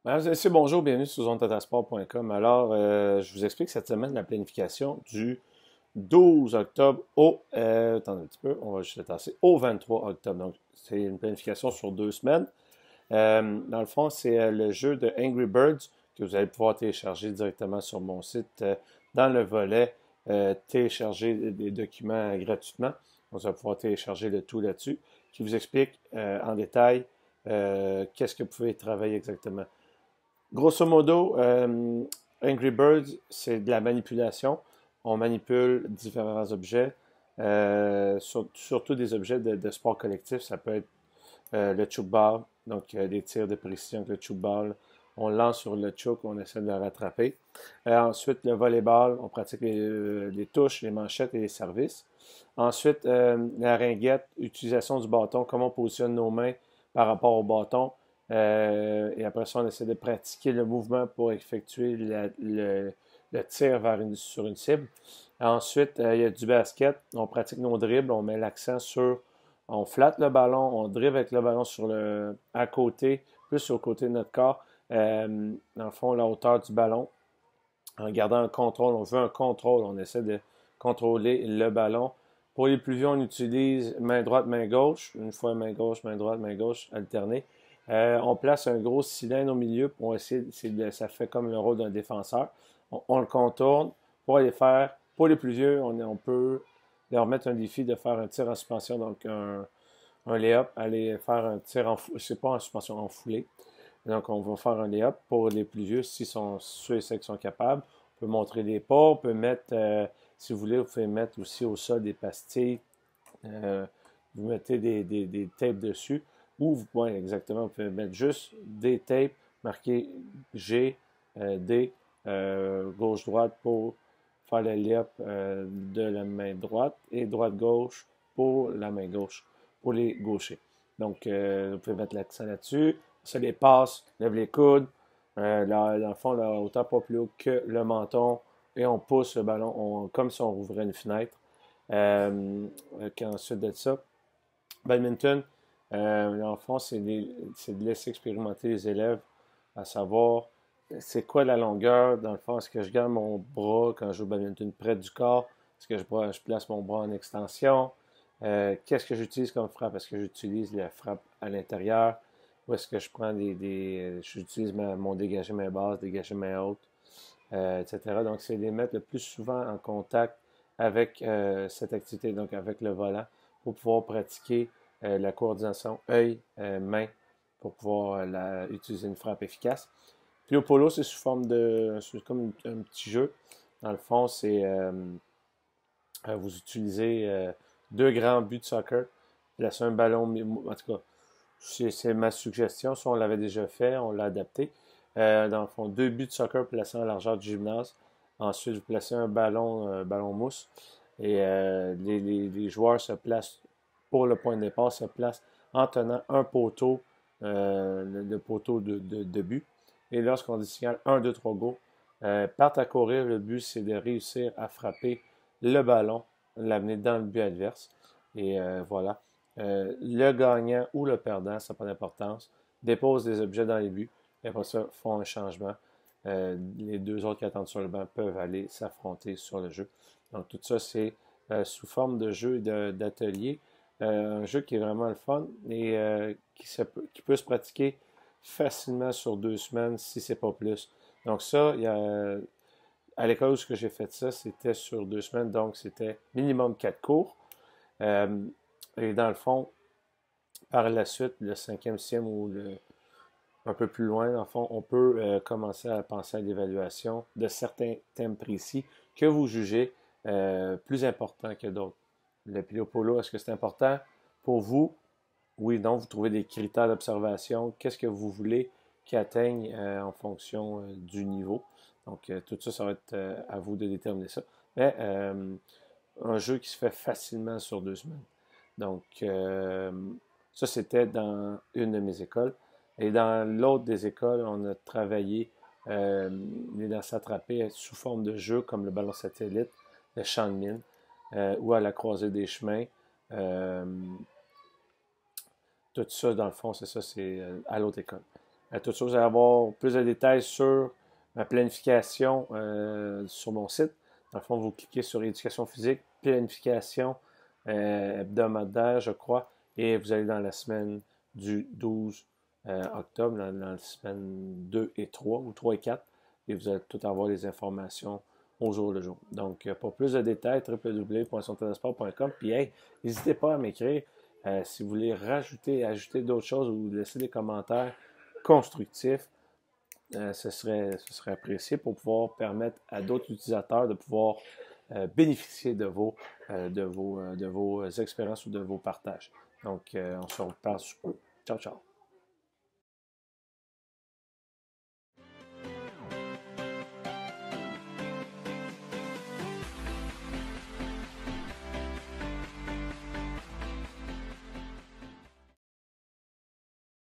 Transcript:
Bonjour, bienvenue sur zonetatasport.com. Alors, je vous explique cette semaine la planification du 12 octobre attendez un petit peu, on va juste le tasser, au 23 octobre. Donc, c'est une planification sur 2 semaines. Dans le fond, c'est le jeu de Angry Birds que vous allez pouvoir télécharger directement sur mon site dans le volet télécharger des documents gratuitement. Donc, vous allez pouvoir télécharger le tout là-dessus, qui vous explique en détail qu'est-ce que vous pouvez travailler exactement. Grosso modo, Angry Birds, c'est de la manipulation. On manipule différents objets, surtout des objets de sport collectif. Ça peut être le choke ball, donc des tirs de précision avec le choke ball. On lance sur le choke, on essaie de le rattraper. Ensuite, le volleyball, on pratique les touches, les manchettes et les services. Ensuite, la ringuette, utilisation du bâton, comment on positionne nos mains par rapport au bâton. Et après ça, on essaie de pratiquer le mouvement pour effectuer le tir sur une cible. Ensuite, il y a du basket. On pratique nos dribbles. On met l'accent sur... On flatte le ballon. On dribble avec le ballon à côté, plus sur le côté de notre corps. Dans le fond, la hauteur du ballon. En gardant un contrôle. On veut un contrôle. On essaie de contrôler le ballon. Pour les plus vieux, on utilise main droite, main gauche. Une fois main gauche, main gauche, alternée. On place un gros cylindre au milieu pour essayer, ça fait comme le rôle d'un défenseur. On le contourne pour aller faire, pour les plus vieux, on peut leur mettre un défi de faire un tir en suspension, donc un lay-up, aller faire un tir en foulée, c'est pas en suspension, en foulée. Donc on va faire un lay-up pour les plus vieux, si sont, ceux et celles qui sont capables. On peut montrer les pas, on peut mettre, si vous voulez, vous pouvez mettre aussi au sol des pastilles, euh, vous mettez des tapes dessus, ou vous pouvez exactement, vous pouvez mettre juste des tapes marquées G, D, gauche-droite pour faire le layup de la main droite et droite-gauche pour la main gauche, pour les gauchers. Donc, vous pouvez mettre l'accent là-dessus. Ça les passe, lève les coudes, dans le fond, la hauteur pas plus haut que le menton, et on pousse le ballon comme si on rouvrait une fenêtre. Ensuite de ça, badminton, dans le fond, c'est de laisser expérimenter les élèves à savoir c'est quoi la longueur. Dans le fond, est-ce que je garde mon bras quand je joue au badminton près du corps? Est-ce que je place mon bras en extension? Qu'est-ce que j'utilise comme frappe? Est-ce que j'utilise la frappe à l'intérieur? Ou est-ce que je prends j'utilise mon dégagé main basse, dégagé main haute? Etc. Donc, c'est les mettre le plus souvent en contact avec cette activité, donc avec le volant, pour pouvoir pratiquer la coordination œil-main pour pouvoir utiliser une frappe efficace. Puis le polo, c'est sous forme c'est comme un petit jeu. Dans le fond, vous utilisez deux grands buts de soccer, placer un ballon, en tout cas, c'est ma suggestion. Si on l'avait déjà fait, on l'a adapté. Dans le fond, deux buts de soccer placés en largeur du gymnase. Ensuite, vous placez un ballon mousse. Et les joueurs se placent, pour le point de départ, se placent en tenant un poteau, le poteau de but. Et lorsqu'on dit signal 1, 2, 3, go, partent à courir. Le but, c'est de réussir à frapper le ballon, l'amener dans le but adverse. Et voilà. Le gagnant ou le perdant, ça n'a pas d'importance, dépose des objets dans les buts, et après ça, font un changement. Les deux autres qui attendent sur le banc peuvent aller s'affronter sur le jeu. Donc tout ça, c'est sous forme de jeu d'atelier. Un jeu qui est vraiment le fun et qui peut se pratiquer facilement sur 2 semaines, si c'est pas plus. Donc ça, à l'école où j'ai fait ça, c'était sur 2 semaines, donc c'était minimum 4 cours. Euh, et dans le fond, par la suite, le cinquième, sixième un peu plus loin, dans le fond, on peut commencer à penser à l'évaluation de certains thèmes précis que vous jugez plus importants que d'autres. Le pilo-polo, est-ce que c'est important pour vous? Oui, non, vous trouvez des critères d'observation. Qu'est-ce que vous voulez qu'ils atteignent en fonction du niveau? Donc, tout ça, ça va être à vous de déterminer ça. Mais un jeu qui se fait facilement sur 2 semaines. Donc, ça, c'était dans une de mes écoles. Et dans l'autre des écoles, on a travaillé les lances attrapées sous forme de jeu, comme le ballon satellite, le champ de mine, ou à la croisée des chemins. Euh, Tout ça, dans le fond, c'est ça, c'est à l'autre école. Tout ça, vous allez avoir plus de détails sur ma planification sur mon site. Dans le fond, vous cliquez sur éducation physique, planification hebdomadaire, je crois, et vous allez dans la semaine du 12 octobre, dans la semaine 2 et 3, ou 3 et 4, et vous allez tout avoir les informations au jour le jour. Donc, pour plus de détails, www.sontadasport.com. Puis, hey, n'hésitez pas à m'écrire si vous voulez ajouter d'autres choses ou laisser des commentaires constructifs. Ce serait apprécié pour pouvoir permettre à d'autres utilisateurs de pouvoir bénéficier de vos expériences ou de vos partages. Donc, on se reparle sous peu. Ciao, ciao.